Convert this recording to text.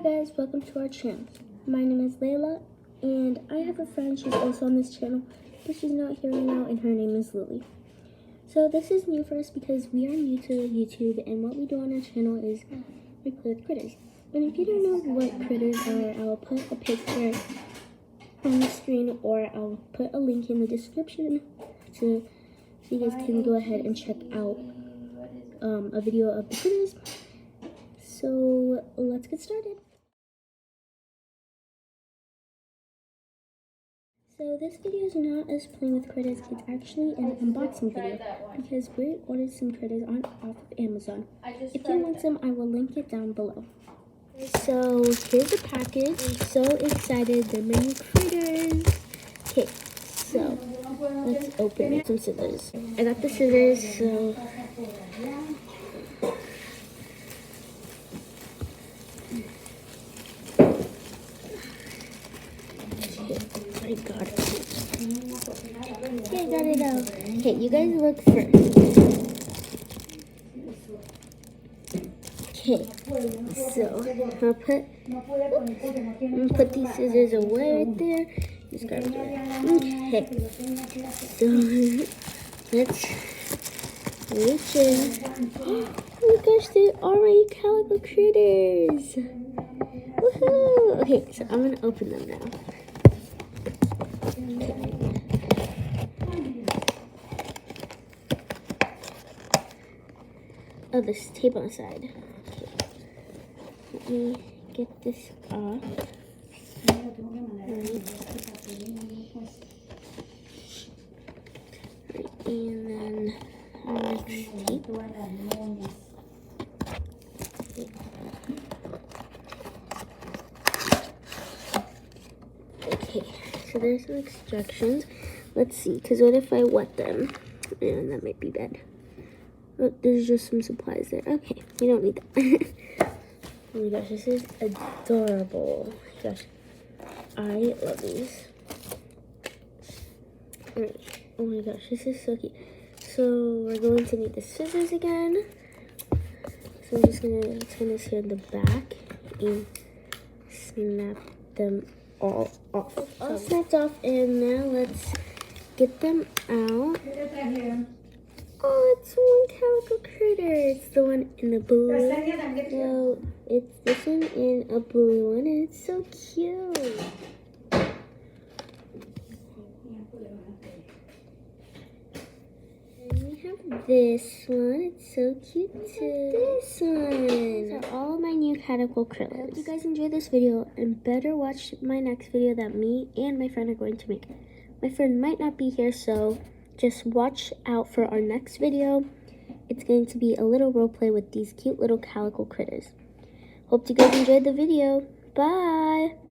Hi guys, welcome to our channel. My name is Layla, and I have a friend. She's also on this channel, but she's not here right now, and her name is Lily. So this is new for us because we are new to YouTube, and what we do on our channel is we play with critters. And if you don't know what critters are, I'll put a picture on the screen, or I'll put a link in the description so you guys can go ahead and check out a video of the critters. So let's get started. So this video is not us playing with critters, it's actually an unboxing video because we ordered some critters off of Amazon. If you want some, I will link it down below. So here's the package. I'm so excited, they're many critters. Okay, so let's open it. Some scissors. I got the scissors, so I got it. Okay, I got it out. Okay, you guys look first. Okay, so I'll put these scissors away right there. Just grab it right. Okay, so let's reach in. Oh my gosh, they're already calico critters. Woohoo! Okay, so I'm gonna open them now. Oh, there's tape on the side. Okay. Let me get this off. Right, and then next tape. Okay, so there's some instructions. Let's see, because what if I wet them? And that might be bad. Oh, there's just some supplies there. Okay, we don't need that. Oh my gosh, this is adorable. Gosh, I love these. Alright. Oh my gosh, this is so cute. So we're going to need the scissors again. So I'm just gonna turn this here in the back and snap them all off. All snapped off, and now let's get them out. Oh, it's one calico critter. It's the one in the blue. So it's this one in a blue one, and it's so cute. And we have this one. It's so cute too. This one. These are all of my new calico critters. I hope you guys enjoyed this video, and better watch my next video that me and my friend are going to make. My friend might not be here, so just watch out for our next video. It's going to be a little role play with these cute little calico critters. Hope you guys enjoyed the video. Bye!